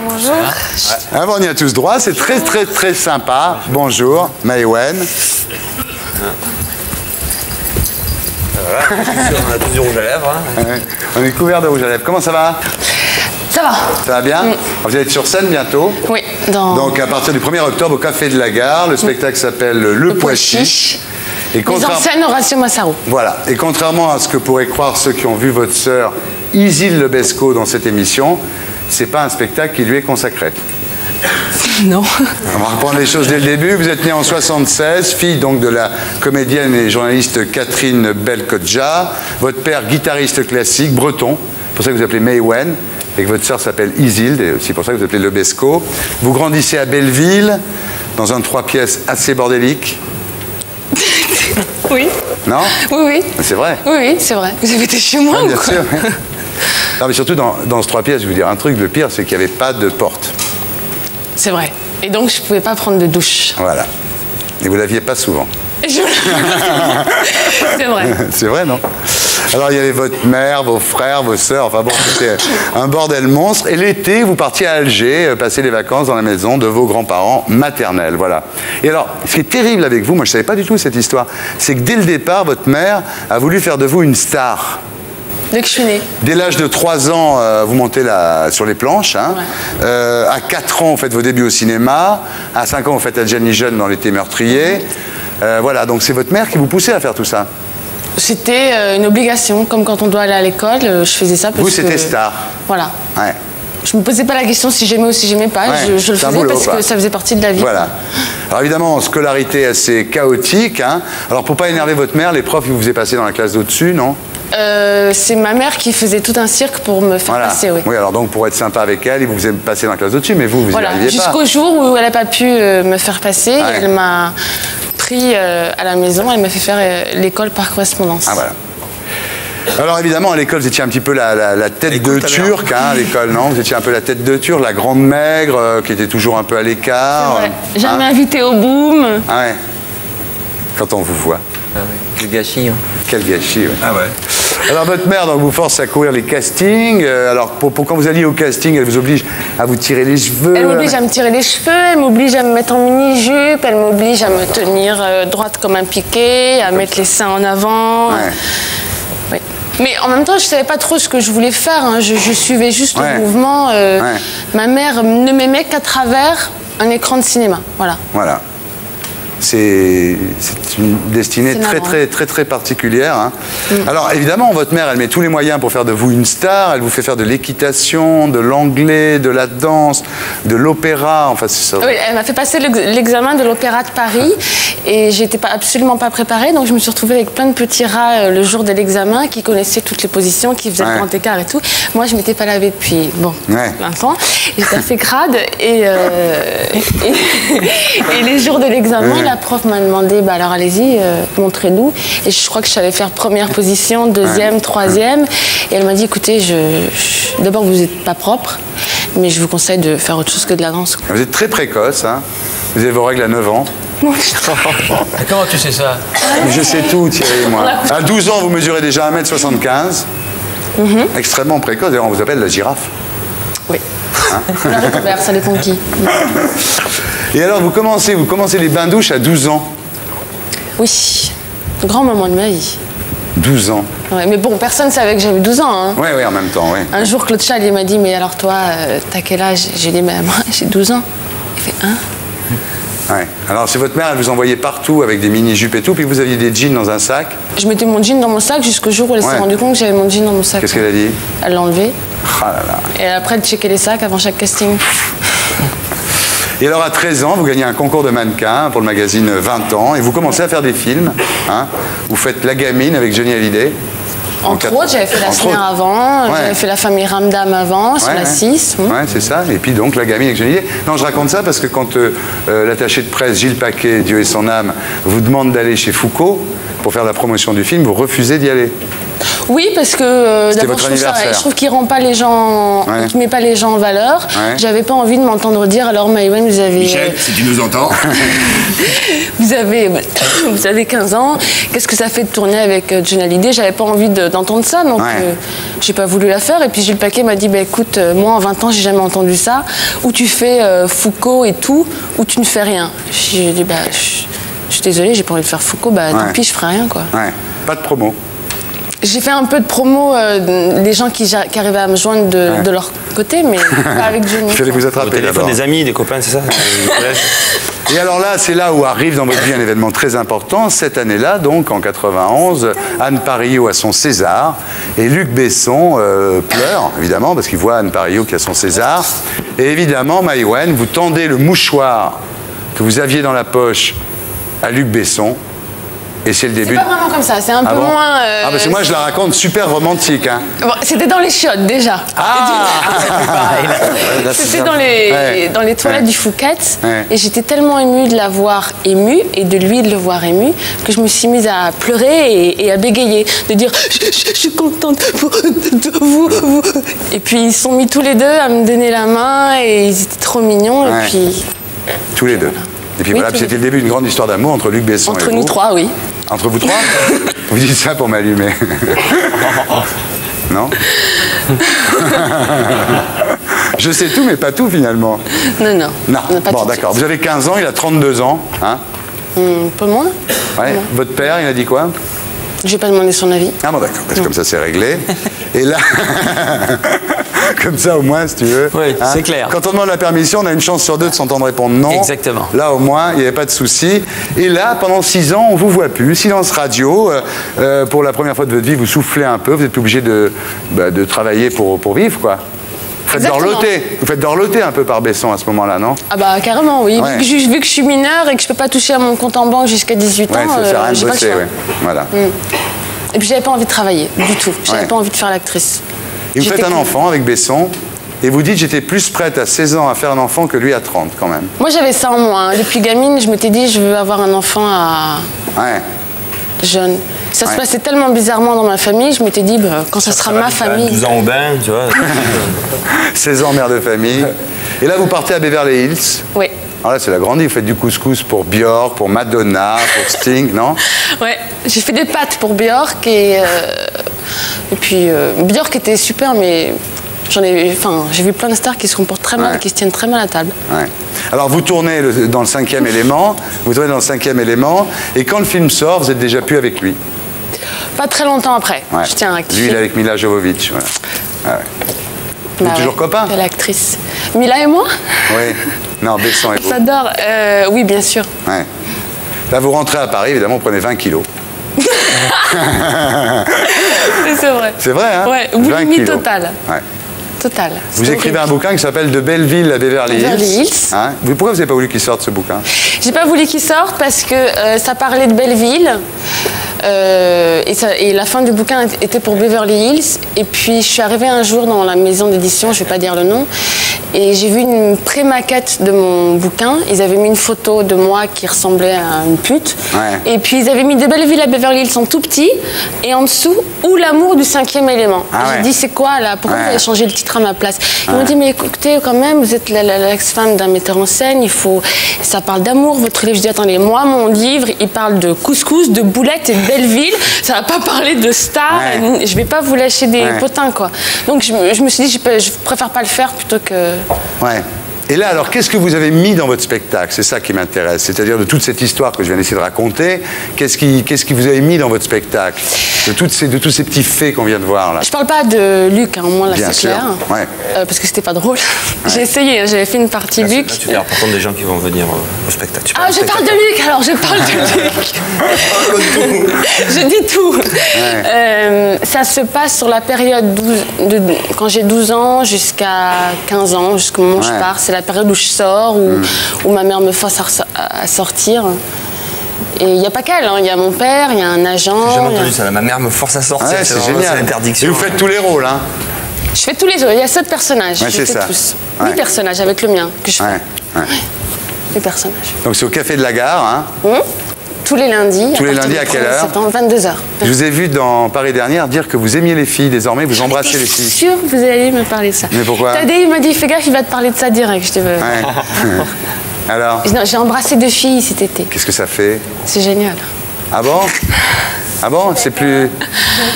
Bonjour. Ah bon, on y a tous droit, c'est très très très sympa. Bonjour, Maïwen. Voilà, on a tous du rouge à lèvres. Hein. Ouais, on est couvert de rouge à lèvres. Comment ça va? Ça va. Ça va bien? Vous allez être sur scène bientôt? Oui. Donc à partir du 1er octobre au Café de la Gare, le spectacle s'appelle Le Pois Chiche. Et Mise en scène Horacio Massaro. Voilà. Et contrairement à ce que pourraient croire ceux qui ont vu votre sœur Isil Lebesco dans cette émission, c'est pas un spectacle qui lui est consacré. Non. On va reprendre les choses dès le début. Vous êtes née en 76, fille donc de la comédienne et journaliste Catherine Belkodja. Votre père, guitariste classique, breton. C'est pour ça que vous appelez Maïwen. Et que votre sœur s'appelle Isilde, et aussi pour ça que vous appelez Lebesco. Vous grandissez à Belleville, dans un 3 pièces assez bordélique. Oui. Non? Oui, oui. C'est vrai. Oui, oui, c'est vrai. Vous avez été chez moi ou Bien quoi? sûr. Non, mais surtout dans ce 3 pièces, je vais vous dire un truc, le pire, c'est qu'il n'y avait pas de porte. C'est vrai. Et donc, je ne pouvais pas prendre de douche. Voilà. Et vous ne l'aviez pas souvent. C'est vrai. C'est vrai, non? Alors, il y avait votre mère, vos frères, vos sœurs, enfin bon, c'était un bordel monstre. Et l'été, vous partiez à Alger, passer les vacances dans la maison de vos grands-parents maternels, voilà. Et alors, ce qui est terrible avec vous, moi je ne savais pas du tout cette histoire, c'est que dès le départ, votre mère a voulu faire de vous une star. Dès que je suis née. Dès l'âge de 3 ans, vous montez sur les planches. Hein. Ouais. À 4 ans, vous faites vos débuts au cinéma. À 5 ans, vous faites Adjani Jeune dans L'été meurtrier. Voilà, donc c'est votre mère qui vous poussait à faire tout ça. C'était une obligation, comme quand on doit aller à l'école, je faisais ça parce vous, c'était star. Voilà. Ouais. Je me posais pas la question si j'aimais ou si j'aimais pas, Ouais, je le c'est un faisais boulot, parce quoi. que ça faisait partie de la vie. Voilà. Alors évidemment, scolarité assez chaotique. Hein. Alors pour pas énerver votre mère, les profs, ils vous faisaient passer dans la classe d'au-dessus, non? C'est ma mère qui faisait tout un cirque pour me faire passer, oui. Oui, alors donc pour être sympa avec elle, ils vous faisaient passer dans la classe d'au-dessus, mais vous n'y Voilà, arriviez pas. jusqu'au jour où elle n'a pas pu me faire passer, Ouais. elle m'a pris à la maison, elle m'a fait faire l'école par correspondance. Ah voilà. Alors évidemment, à l'école, vous étiez un petit peu la tête de Turc, hein, à l'école, non? Vous étiez un peu la tête de Turc, la grande maigre, qui était toujours un peu à l'écart. C'est vrai. Jamais invitée au boom. Ah ouais. Quand on vous voit. Ah ouais. Quel gâchis. Hein. Quel gâchis, ouais. Ah ouais. Alors votre mère donc, vous force à courir les castings. Alors pour quand vous alliez au casting, elle vous oblige à vous tirer les cheveux. Elle m'oblige à me tirer les cheveux, elle m'oblige à me mettre en mini-jupe, elle m'oblige à me tenir droite comme un piquet, à mettre les seins en avant. Ouais. Oui. Mais en même temps, je ne savais pas trop ce que je voulais faire. Hein. Je suivais juste Ouais. le mouvement. Ouais. Ma mère ne m'aimait qu'à travers un écran de cinéma. Voilà. Voilà. C'est une destinée C'est très, marrant. très, très, très particulière. Hein. Alors, évidemment, votre mère, elle met tous les moyens pour faire de vous une star. Elle vous fait faire de l'équitation, de l'anglais, de la danse, de l'opéra. Enfin, c'est ça. Oui, elle m'a fait passer l'examen de l'Opéra de Paris et j'étais absolument pas préparée. Donc, je me suis retrouvée avec plein de petits rats le jour de l'examen qui connaissaient toutes les positions, qui faisaient Ouais. le grand écart et tout. Moi, je m'étais pas lavée depuis, Ouais. 20 ans. J'étais assez crade et les jours de l'examen, Ouais. la prof m'a demandé, bah alors allez-y, montrez-nous. Et je crois que je savais faire première position, deuxième, troisième. Et elle m'a dit, écoutez, d'abord vous n'êtes pas propre, mais je vous conseille de faire autre chose que de la danse. Vous êtes très précoce. Hein. Vous avez vos règles à 9 ans. Et comment tu sais ça? Je sais tout, Thierry, moi. À 12 ans, vous mesurez déjà 1m75. Extrêmement précoce. D'ailleurs, on vous appelle la girafe. Oui. On la récupère, ça dépend de qui. Et alors, vous commencez les bains-douches à 12 ans. Oui, grand moment de ma vie. 12 ans. Ouais, mais bon, personne ne savait que j'avais 12 ans. Hein. Oui, oui, en même temps, oui. Un jour, Claude Chal, il m'a dit, mais alors toi, t'as quel âge? J'ai dit, mais moi, j'ai 12 ans. Il fait, hein? Ouais. Alors, c'est votre mère, elle vous envoyait partout avec des mini-jupes et tout, puis vous aviez des jeans dans un sac. Je mettais mon jean dans mon sac jusqu'au jour où elle s'est Ouais. rendue compte que j'avais mon jean dans mon sac. Qu'est-ce qu'elle a dit? Elle l'a enlevé. Ah là là. Et après, elle checkait les sacs avant chaque casting. Et alors, à 13 ans, vous gagnez un concours de mannequin pour le magazine 20 ans, et vous commencez à faire des films. Hein. Vous faites La Gamine avec Johnny Hallyday. Entre autres, j'avais fait La Entre Semaine autres. avant, Ouais. j'avais fait La Famille Ramdam avant, sur Ouais, la ouais. 6. Ouais, c'est ça. Et puis donc La Gamine avec Johnny Hallyday. Non, je raconte ça parce que quand l'attaché de presse Gilles Paquet, Dieu et son âme, vous demande d'aller chez Foucault pour faire la promotion du film, vous refusez d'y aller. Oui, parce que C'était d'abord, votre anniversaire. je trouve qu'il rend pas les gens, Ouais. qu'il met pas les gens en valeur. Ouais. J'avais pas envie de m'entendre dire alors Maïwenn, vous avez Michel, si tu nous entends. vous avez 15 ans. Qu'est-ce que ça fait de tourner avec Johnny Hallyday? J'avais pas envie d'entendre ça, donc Ouais. j'ai pas voulu la faire. Et puis Gilles Paquet m'a dit bah écoute, moi en 20 ans j'ai jamais entendu ça. Ou tu fais Foucault et tout, ou tu ne fais rien. J'ai dit bah je suis désolée, j'ai pas envie de faire Foucault, bah Ouais. tant pis, je ferai rien quoi. Ouais. Pas de promo. J'ai fait un peu de promo des gens qui arrivaient à me joindre de leur côté, mais pas avec Johnny. Il fallait vous Au attraper téléphone, d'abord. des amis, des copains, c'est ça du collège. Et alors là, c'est là où arrive dans votre vie un événement très important. Cette année-là, donc en 91, Anne Parillot a son César et Luc Besson pleure, évidemment, parce qu'il voit Anne Parillot qui a son César. Et évidemment, Maïwenn, vous tendez le mouchoir que vous aviez dans la poche à Luc Besson. Et c'est le C'est début. pas vraiment comme ça, c'est un peu bon moins. Ah, parce que moi, je la raconte super romantique. Hein. Bon, c'était dans les chiottes déjà. C'était dans les toilettes du Fouquet's. Ouais. Et j'étais tellement émue de la voir émue et de lui de le voir ému que je me suis mise à pleurer et à bégayer, de dire je suis contente de vous. Et puis ils sont mis tous les deux à me donner la main et ils étaient trop mignons. Ouais. Et puis Tous les deux. Et puis Oui, voilà, tous les c'était le début d'une grande histoire d'amour entre Luc Besson et entre vous. nous trois, oui. Entre vous trois Vous dites ça pour m'allumer. Non. Je sais tout, mais pas tout finalement. Non. Non. On n'a pas Bon, tout de d'accord. suite. Vous avez 15 ans, il a 32 ans. Hein. Pas le monde. Ouais. Votre père, il a dit quoi? Je vais pas demander son avis. Ah bon, d'accord. Parce que comme ça, c'est réglé. Et là, comme ça, au moins, si tu veux. Oui, c'est clair. Quand on demande la permission, on a une chance sur deux de s'entendre répondre non. Exactement. Là, au moins, il n'y avait pas de souci. Et là, pendant 6 ans, on ne vous voit plus. Silence radio. Pour la première fois de votre vie, vous soufflez un peu. Vous êtes obligé de travailler pour vivre, quoi. Vous faites Exactement. dorloter. Vous faites dorloter un peu par Besson à ce moment-là, non? Ah bah carrément, oui. Ouais. Vu que je suis mineure et que je peux pas toucher à mon compte en banque jusqu'à 18 Ouais, ans, ça sert à rien de j'ai pas le bosser, choix. ouais. Voilà. Et puis j'avais pas envie de travailler du tout. J'avais Ouais. pas envie de faire l'actrice. Et vous J'étais faites un con- enfant avec Besson. Et vous dites, j'étais plus prête à 16 ans à faire un enfant que lui à 30, quand même. Moi j'avais ça en moi. Hein. Depuis gamine, je m'étais dit je veux avoir un enfant à Ouais. jeune. Ça se Ouais. passait tellement bizarrement dans ma famille, je m'étais dit bah, quand ça sera ma famille. 12 ans au bain, tu vois. 16 ans, mère de famille. Et là, vous partez à Beverly Hills. Oui. Alors là, c'est la grande vie. Vous faites du couscous pour Björk, pour Madonna, pour Sting, non? Ouais. J'ai fait des pâtes pour Björk et puis Björk était super, mais j'ai vu plein de stars qui se comportent très mal, Ouais. qui se tiennent très mal à table. Ouais. Alors, vous tournez dans le 5e élément. Vous tournez dans le 5e élément. Et quand le film sort, vous êtes déjà plus avec lui. Pas très longtemps après. Ouais. Je tiens à Lui, rectifier. il est avec Mila Jovovich. Voilà. Ah ouais. Vous êtes toujours copains? C'est l'actrice. Mila et moi? Oui. Non, Besson et vous. J'adore. Oui, bien sûr. Ouais. Là, vous rentrez à Paris, évidemment, vous prenez 20 kilos. C'est vrai. C'est vrai, hein? Ouais, 20 boulimie kilos. totale. Ouais. Total. Vous écrivez un bouquin qui s'appelle De Belleville à Beverly Hills. Beverly Hills. Hein? Pourquoi vous n'avez pas voulu qu'il sorte ce bouquin? J'ai pas voulu qu'il sorte parce que ça parlait de Belleville. Et la fin du bouquin était pour Beverly Hills. Et puis je suis arrivée un jour dans la maison d'édition, je vais pas dire le nom, et j'ai vu une pré-maquette de mon bouquin. Ils avaient mis une photo de moi qui ressemblait à une pute. Ouais. Et puis ils avaient mis de Belleville à Beverly Hills en tout petit. Et en dessous, ou l'amour du 5e élément. Ah Et ouais. j'ai dit, c'est quoi là? Pourquoi Ouais. vous avez changé le titre à ma place? Ils m'ont dit, mais écoutez, quand même, vous êtes l'ex-femme d'un metteur en scène, ça parle d'amour, votre livre. Je dis, attendez, moi, mon livre, il parle de couscous, de boulettes et de Belleville. Ça va pas parler de stars. Ouais. Je vais pas vous lâcher des Ouais. potins, quoi. Donc, je me suis dit, je préfère pas le faire plutôt que... Ouais. Et là, alors, qu'est-ce que vous avez mis dans votre spectacle? C'est ça qui m'intéresse. C'est-à-dire de toute cette histoire que je viens d'essayer de raconter, qu'est-ce qui vous avez mis dans votre spectacle? De tous ces petits faits qu'on vient de voir, là. Je parle pas de Luc, hein, au moins là, Bien c'est sûr. clair. Ouais. Parce que c'était pas drôle. J'ai essayé, hein, j'avais fait une partie Là, Luc. tu parles par contre des gens qui vont venir au spectacle. Tu Ah, parles je du parle de spectacle. Luc, alors je parle de Luc. Je dis tout. Ça se passe sur la période quand j'ai 12 ans jusqu'à 15 ans, jusqu'au moment où je Ouais. pars. C'est la période où je sors, où ma mère me force à sortir. Et il n'y a pas qu'elle, hein. Il y a mon père, il y a un agent. J'ai jamais il y a- entendu ça. Ma mère me force à sortir. Ouais, c'est vraiment- génial. C'est l'interdiction. Et vous faites tous les rôles, hein? Je fais tous les autres. Il y a 7 personnages. Ouais, je c'est fais ça. tous. Ouais. 8 personnages avec le mien que je fais. Ouais. Ouais. 8 personnages. Donc c'est au Café de la Gare, hein? tous les lundis. Tous les lundis à quelle heure? 22h. Je vous ai vu dans Paris Dernière dire que vous aimiez les filles, désormais vous embrassez les filles. Je suis sûre que vous allez me parler de ça. Mais pourquoi? Tadei, il m'a dit, fais gaffe, il va te parler de ça direct. Je te veux. Ouais. Alors? J'ai embrassé 2 filles cet été. Qu'est-ce que ça fait? C'est génial. Ah bon? Ah bon? C'est plus...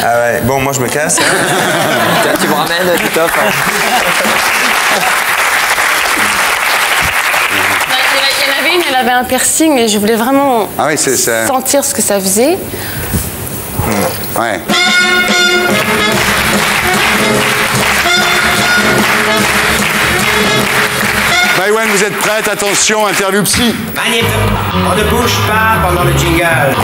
Ah ouais, bon, moi je me casse. Hein. Tiens, tu me ramènes, c'est top. Hein. Il y en avait une, elle avait un piercing et je voulais vraiment sentir ce que ça faisait. Ouais. Maïwenn, vous êtes prête? Attention, interview psy. Magnifique. On ne bouge pas pendant le jingle.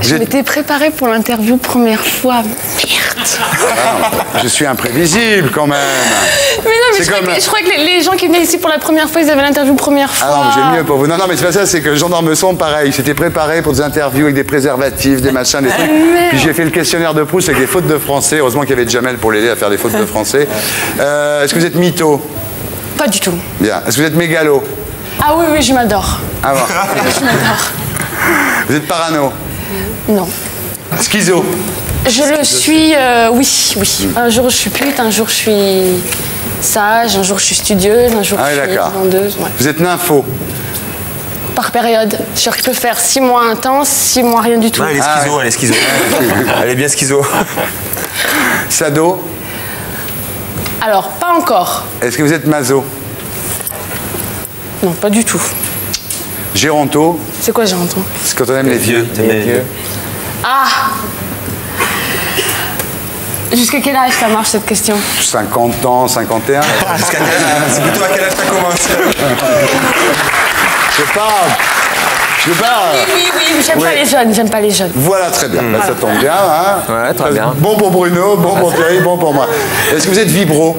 Je m'étais préparée pour l'interview première fois. Merde. Ah, je suis imprévisible quand même. Mais non, mais je crois que les gens qui venaient ici pour la première fois, ils avaient l'interview première fois. Ah non, j'ai mieux pour vous. Non, mais c'est pas ça, c'est que Gendarme Son, pareil, s'était préparé pour des interviews avec des préservatifs, des machins, des trucs. Puis j'ai fait le questionnaire de Proust avec des fautes de français. Heureusement qu'il y avait Jamel pour l'aider à faire des fautes de français. Est-ce que vous êtes mytho? Pas du tout. Bien. Est-ce que vous êtes mégalo? Ah oui, je m'adore. Ah bon. Je m'adore. Vous êtes parano? Non. Schizo? Je le suis, oui. Un jour je suis pute, un jour je suis sage, un jour je suis studieuse, un jour je suis vendeuse. Ouais. Vous êtes nympho? Par période. Je peux faire 6 mois intense, 6 mois rien du tout. Ouais, elle est schizo, elle est schizo. Elle est bien schizo. Sado? Alors, pas encore. Est-ce que vous êtes maso? Non, pas du tout. Géronto? C'est quoi géronto? C'est quand on aime les vieux. Ah! Jusqu'à quel âge ça marche cette question? 50 ans, 51. Jusqu'à quel âge? C'est plutôt à quel âge ça commence? Je sais pas. Oui, j'aime pas les jeunes. Voilà, très bien. Là, ça tombe bien. Hein. Ouais, très bien. Bon pour Bruno, bon pour Thierry, bon pour moi. Est-ce que vous êtes vibro?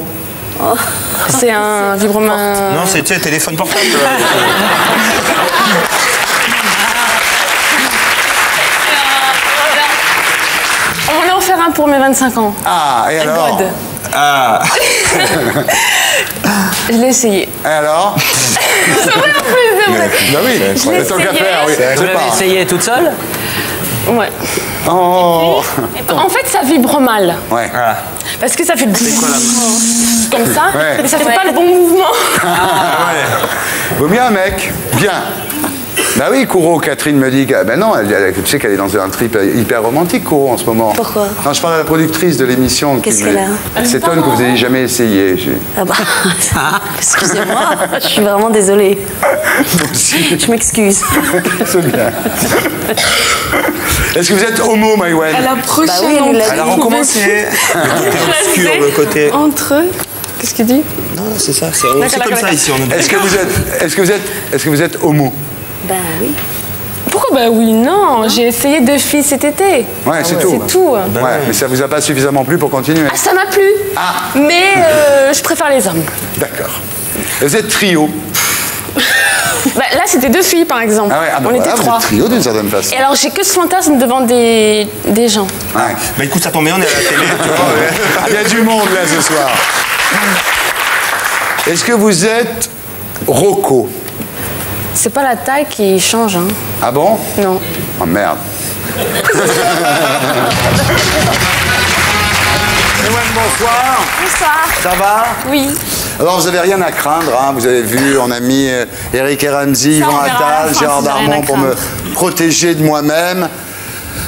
C'est un vibromain. Non, c'est un téléphone portable. On va en faire un pour mes 25 ans. Ah, et alors? God. Ah. Je l'ai essayé. Et alors? C'est vrai en plus, c'est vrai. Bah oui, Je l'ai tant qu'à essayé. faire, oui. Vous l'avez essayé toute seule? Ouais. Oh. En fait, ça vibre mal. Ouais. Ah. Parce que ça fait comme ça, Ouais. mais ça fait pas le bon mouvement. Vaut mieux un mec. Bien. Bah oui, Kouro, Catherine me dit que... Ben non, tu sais qu'elle est dans un trip hyper romantique, Kouro, en ce moment. Pourquoi? Non, je parle à la productrice de l'émission. Qu'est-ce qu'elle a? Elle s'étonne que vous ayez jamais essayé. Ah bah, excusez-moi, je suis vraiment désolée. Moi aussi. Je m'excuse. C'est bien. Est-ce que vous êtes homo, Maïwenn? À la prochaine. Bah oui, elle l'a dit. Alors on commence. C'était obscur le côté. Entre eux. Qu'est-ce qu'il dit? Non, c'est ça. C'est comme ça ici. Est-ce que vous êtes homo? Ben oui. Pourquoi bah oui, non. J'ai essayé 2 filles cet été. Ouais, c'est tout. C'est tout. Ouais, mais ça vous a pas suffisamment plu pour continuer? Ah, ça m'a plu. Ah. Mais je préfère les hommes. D'accord. Vous êtes trio? Bah, là, c'était 2 filles, par exemple. Ah ouais, ah bah On voilà, était vous 3. êtes trio d'une certaine façon. Et alors, j'ai que ce fantasme devant des gens. Ouais. Bah écoute, ça tombe bien, on est à la télé. Tu vois, ouais. Il y a du monde là ce soir. Est-ce que vous êtes Rocco? C'est pas la taille qui change, hein. Ah bon? Non. Oh merde. Bonsoir. Bonsoir. Ça va? Oui. Alors vous avez rien à craindre, hein. Vous avez vu, on a mis Eric Eranzi, Ça, on Yvan verra à la Attal, fin Gérard si j'ai rien Darmon à pour me craindre. protéger de moi-même.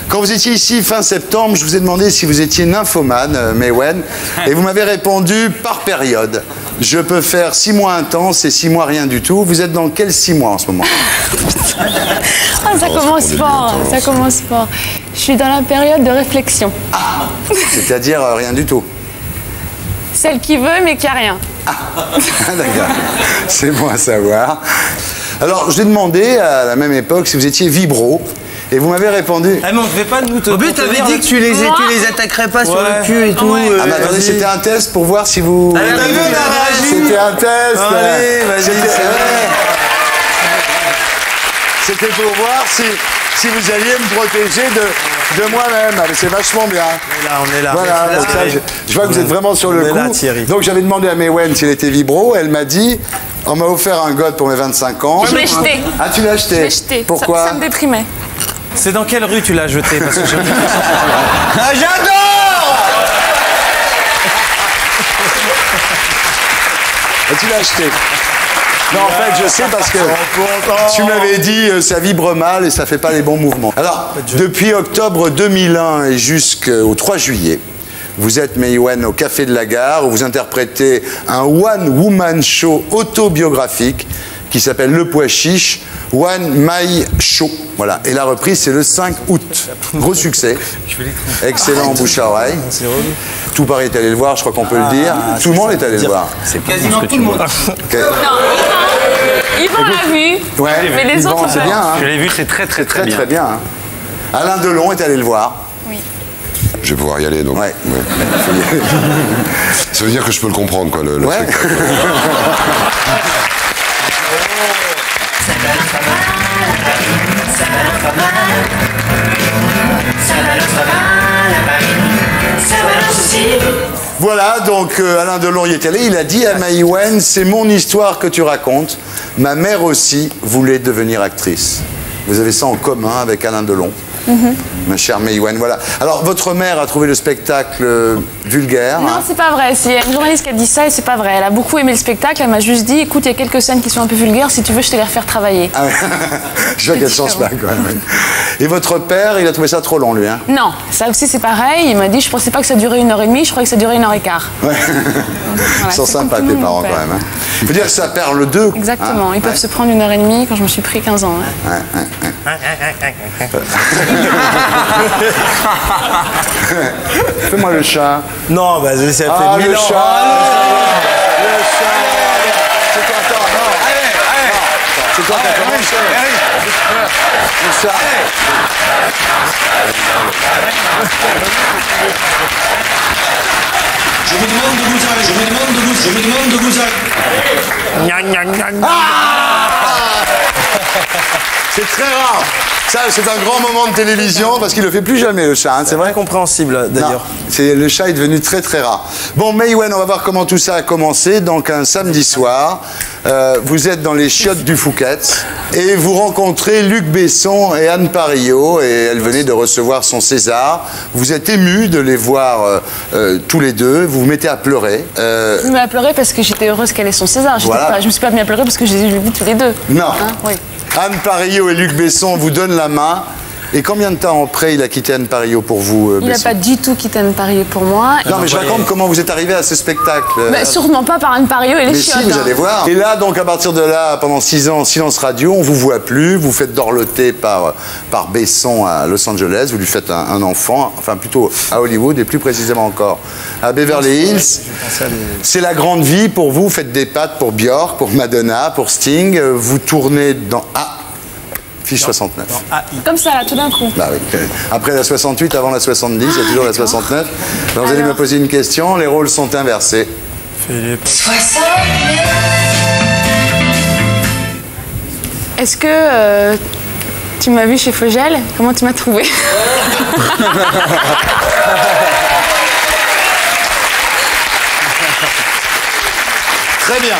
Quand vous étiez ici fin septembre, je vous ai demandé si vous étiez nymphomane, Maïwenn, et vous m'avez répondu par période. Je peux faire 6 mois intenses et 6 mois rien du tout. Vous êtes dans quels 6 mois en ce moment? Ah, ça commence fort, ça commence fort. Je suis dans la période de réflexion. C'est-à-dire rien du tout. Celle qui veut, mais qui a rien. Ah, d'accord. C'est bon à savoir. Alors, je l'ai demandé à la même époque si vous étiez vibro. Et vous m'avez répondu. Ah mais on ne fait pas nous te. Au but, t'avais dit que tu les attaquerais pas sur le cul et tout. Ah mais attendez, c'était un test pour voir si vous... Allez, t'as vu, on a réagi. C'était un test. Allez, vas-y, C'était- c'est vrai. C'était pour voir si vous alliez me protéger de moi-même. Ah, mais c'est vachement bien. On est là. Voilà, donc ça, je vois que vous êtes vraiment sur le coup. Là, Thierry. Donc j'avais demandé à Maïwenn s'il était vibro. Elle m'a dit, on m'a offert un god pour mes 25 ans. Je l'ai jeté. Ah, tu l'as acheté? Je l'ai jeté. Pourquoi? Ça me déprimait. C'est dans quelle rue tu l'as jeté? Parce que Ah, j'adore! Et tu l'as acheté? Non, en fait, je sais parce que tu m'avais dit ça vibre mal et ça fait pas les bons mouvements. Alors, depuis octobre 2001 et jusqu'au 3 juillet, vous êtes Maïwenn au Café de la Gare où vous interprétez un one-woman show autobiographique qui s'appelle Le Pois Chiche, One My Show. Voilà. Et la reprise, c'est le 5 août. Gros succès. Excellent bouche à oreille. Tout Paris est allé le voir, je crois qu'on peut le dire. Tout le monde est allé le voir. c'est quasiment tout le monde. Ok. Yvon l'a vu. Ouais, Mais les Yvan, autres, c'est non. bien. Hein. Je l'ai vu, c'est très Très très bien. Hein. Alain Delon est allé le voir. Je vais pouvoir y aller, donc. Ouais. Ça veut dire que je peux le comprendre, quoi, le Ouais. spectacle. Voilà, donc Alain Delon y est allé. Il a dit à Maïwenn, c'est mon histoire que tu racontes. Ma mère aussi voulait devenir actrice. Vous avez ça en commun avec Alain Delon. Ma chère Maïwenn, voilà. Alors, votre mère a trouvé le spectacle vulgaire. Non, hein. c'est pas vrai. Il y a une journaliste qui a dit ça et c'est pas vrai. Elle a beaucoup aimé le spectacle. Elle m'a juste dit, écoute, il y a quelques scènes qui sont un peu vulgaires. Si tu veux, je te les refaire travailler. Ah ouais. Je vois qu'elle change pas quand même. Et votre père, il a trouvé ça trop long, lui. Hein. Non, ça aussi c'est pareil. Il m'a dit, je pensais pas que ça durait 1h30, je croyais que ça durait 1h15. Ouais. Voilà, Ils sont c'est sympas, comme tes tout le parents, monde, quand même. Hein. Il faut dire que ça perd le 2. Exactement. Ils peuvent se prendre 1h30 quand je me suis pris 15 ans. Hein. Fais-moi le chat. Non, bah, ça fait Ah, 1000 le ans. chat. Le chat. C'est toi, attends, non. C'est toi qui as commencé. Le chat. Je me demande de vous C'est très rare. Ça, c'est un grand moment de télévision parce qu'il le fait plus jamais, le chat. Hein, c'est vrai. Incompréhensible, d'ailleurs. Le chat est devenu très très rare. Bon, Maïwenn, on va voir comment tout ça a commencé. Donc, un samedi soir, vous êtes dans les chiottes du Fouquet's et vous rencontrez Luc Besson et Anne Parillot et elle venait de recevoir son César. Vous êtes ému de les voir tous les deux. Vous vous mettez à pleurer. Je me mets à pleurer parce que j'étais heureuse qu'elle ait son César. Voilà. Je me suis pas mis à pleurer parce que je les ai vus tous les deux. Non. Hein, oui. Anne Parillot et Luc Besson vous donnent la main. Et combien de temps après il a quitté Anne Parillot pour vous, Il n'a Besson? pas du tout quitté Anne Parillot pour moi. Non, mais je raconte comment vous êtes arrivé à ce spectacle. Bah, sûrement pas par Anne Parillot et les Mais chiottes. si, vous hein. allez voir. Et là, donc, à partir de là, pendant 6 ans, silence radio, on vous voit plus, vous faites dorloter par Besson à Los Angeles, vous lui faites un enfant, enfin plutôt à Hollywood et plus précisément encore à Beverly Hills. C'est la grande vie pour vous, vous faites des pattes pour Björk, pour Madonna, pour Sting, vous tournez dans... Ah, fiche 69. Comme ça, là, tout d'un coup. Bah oui. Après la 68, avant la 70, il y a toujours la 69. Alors, vous allez me poser une question, les rôles sont inversés. Est-ce que tu m'as vu chez Fogel? Comment tu m'as trouvé? Très bien.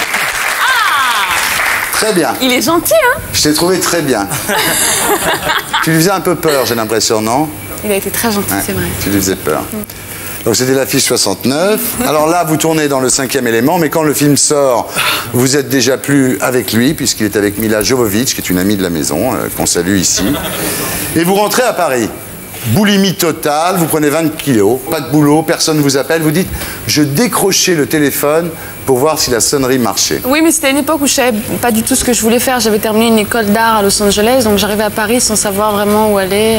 Très bien. Il est gentil, hein? Je t'ai trouvé très bien. Tu lui faisais un peu peur, j'ai l'impression, non? Il a été très gentil, Ouais, c'est vrai. tu lui faisais peur. Donc c'était l'affiche 69. Alors là, vous tournez dans le 5e élément, mais quand le film sort, vous êtes déjà plus avec lui, puisqu'il est avec Mila Jovovich, qui est une amie de la maison, qu'on salue ici. Et vous rentrez à Paris. Boulimie totale, vous prenez 20 kilos, pas de boulot, personne ne vous appelle, vous dites « je décrochais le téléphone pour voir si la sonnerie marchait ». Oui, mais c'était une époque où je savais pas du tout ce que je voulais faire. J'avais terminé une école d'art à Los Angeles, donc j'arrivais à Paris sans savoir vraiment où aller.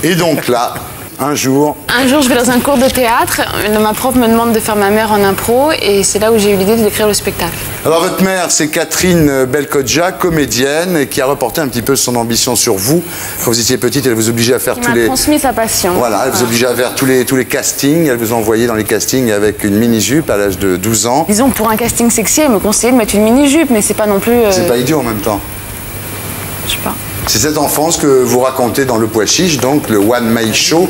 Et donc là, un jour, Un jour, je vais dans un cours de théâtre. Ma prof me demande de faire ma mère en impro, et c'est là où j'ai eu l'idée d'écrire le spectacle. alors votre mère, c'est Catherine Belkodja, comédienne, qui a reporté un petit peu son ambition sur vous. Quand vous étiez petite, elle vous obligeait à faire Qui tous m'a les... transmis sa passion. Voilà, elle vous obligeait à faire tous les castings. Elle vous envoyait dans les castings avec une mini-jupe à l'âge de 12 ans. Disons, pour un casting sexy, elle me conseillait de mettre une mini-jupe, mais c'est pas non plus... C'est pas idiot en même temps. Je sais pas. C'est cette enfance que vous racontez dans Le Pois Chiche, donc le One May Show.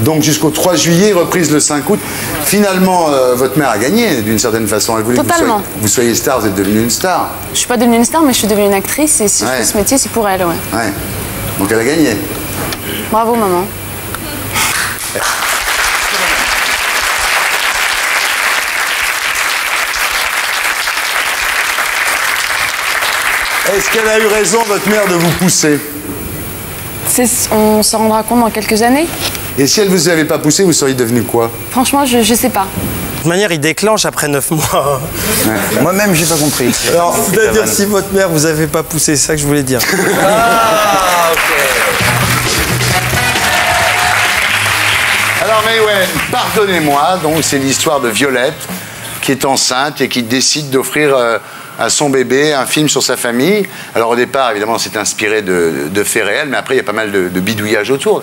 Donc jusqu'au 3 juillet, reprise le 5 août. Finalement, votre mère a gagné d'une certaine façon. Elle voulait Totalement. que vous soyez star, vous êtes devenue une star. Je suis pas devenue une star, mais je suis devenue une actrice. Et si je fais ce métier, c'est pour elle, ouais. Ouais. Donc elle a gagné. Bravo, maman. Est-ce qu'elle a eu raison, votre mère, de vous pousser? On s'en rendra compte dans quelques années. Et si elle ne vous avait pas poussé, vous seriez devenu quoi? Franchement, je sais pas. De toute manière, il déclenche après 9 mois. Moi-même, j'ai pas compris. Alors, c'est-à-dire si votre mère vous avait pas poussé, c'est ça que je voulais dire. Alors, Maïwenn, pardonnez-moi, donc c'est l'histoire de Violette qui est enceinte et qui décide d'offrir à son bébé un film sur sa famille. Alors au départ, évidemment, c'est inspiré de faits réels, mais après, il y a pas mal de bidouillage autour.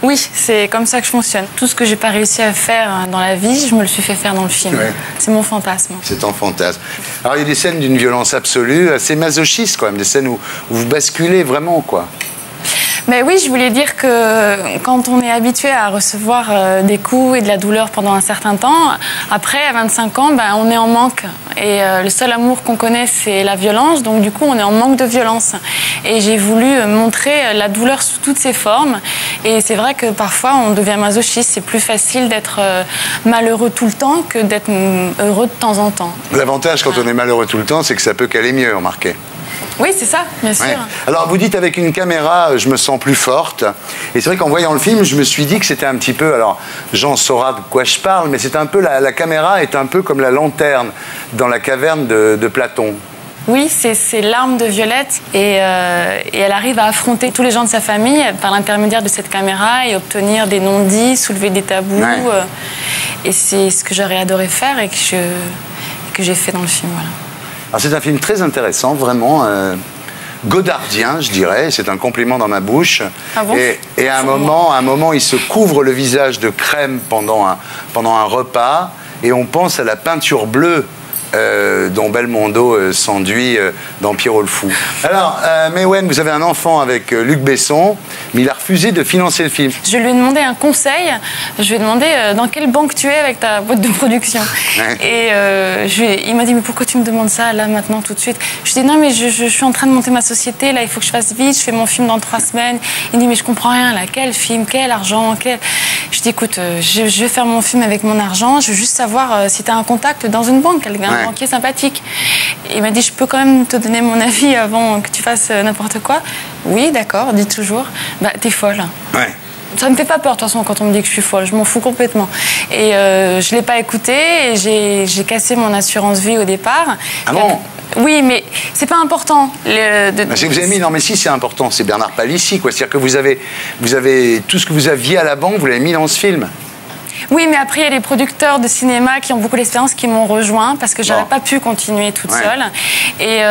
Oui, c'est comme ça que je fonctionne. Tout ce que j'ai pas réussi à faire dans la vie, je me le suis fait faire dans le film. Ouais. C'est mon fantasme. C'est un fantasme. Alors il y a des scènes d'une violence absolue, assez masochistes quand même, des scènes où vous basculez vraiment, quoi. Mais oui, je voulais dire que quand on est habitué à recevoir des coups et de la douleur pendant un certain temps, après, à 25 ans, on est en manque. Et le seul amour qu'on connaît, c'est la violence. Donc du coup, on est en manque de violence. Et j'ai voulu montrer la douleur sous toutes ses formes. Et c'est vrai que parfois, on devient masochiste. C'est plus facile d'être malheureux tout le temps que d'être heureux de temps en temps. L'avantage quand on est malheureux tout le temps, c'est que ça peut qu'aller mieux, remarquez. Oui, c'est ça, bien sûr. Ouais. Alors, vous dites avec une caméra, je me sens plus forte. Et c'est vrai qu'en voyant le film, je me suis dit que c'était un petit peu... Alors, Jean saura de quoi je parle, mais c'est un peu... La caméra est un peu comme la lanterne dans la caverne de Platon. Oui, c'est l'arme de Violette et elle arrive à affronter tous les gens de sa famille par l'intermédiaire de cette caméra et obtenir des non-dits, soulever des tabous. Ouais. Et c'est ce que j'aurais adoré faire et que j'ai fait dans le film. Voilà. Alors c'est un film très intéressant, vraiment godardien, je dirais. C'est un compliment dans ma bouche. Ah bon? Et à un moment, il se couvre le visage de crème pendant un repas, et on pense à la peinture bleue dont Belmondo s'enduit dans Pierrot le Fou. Alors, Maïwenn, vous avez un enfant avec Luc Besson, mais il a refusé de financer le film. Je lui ai demandé un conseil. Je lui ai demandé dans quelle banque tu es avec ta boîte de production. Ouais. Et il m'a dit, mais pourquoi tu me demandes ça là maintenant tout de suite? Je lui ai dit, non mais je suis en train de monter ma société, là il faut que je fasse vite, je fais mon film dans 3 semaines. Il me dit, mais je comprends rien là, quel film, quel argent, quel... Je lui ai dit, écoute, je vais faire mon film avec mon argent, je veux juste savoir si tu as un contact dans une banque, un banquier sympathique. Et il m'a dit, je peux quand même te donner mon avis avant que tu fasses n'importe quoi? Oui, d'accord, dis toujours. Bah, t'es folle. Ouais. Ça me fait pas peur, de toute façon, quand on me dit que je suis folle. Je m'en fous complètement. Et je l'ai pas écouté et j'ai cassé mon assurance vie au départ. Ah bon? Oui, mais c'est pas important. Parce que vous avez mis, non mais si c'est important, c'est Bernard Palissy, quoi. C'est-à-dire que vous avez tout ce que vous aviez à la banque, vous l'avez mis dans ce film. Oui, mais après, il y a des producteurs de cinéma qui ont beaucoup d'expérience qui m'ont rejoint parce que j'aurais pas pu continuer toute seule. Et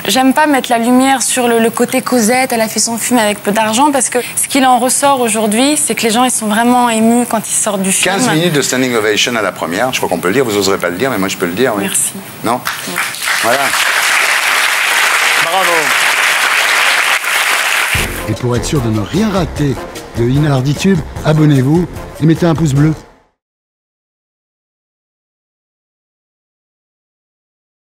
j'aime pas mettre la lumière sur le côté Cosette, elle a fait son film avec peu d'argent, parce que ce qu'il en ressort aujourd'hui, c'est que les gens ils sont vraiment émus quand ils sortent du film. 15 minutes de standing ovation à la première, je crois qu'on peut le dire, vous n'oserez pas le dire, mais moi je peux le dire. Oui. Merci. Non? Voilà. Bravo. Et pour être sûr de ne rien rater de Inarditube, abonnez-vous et mettez un pouce bleu.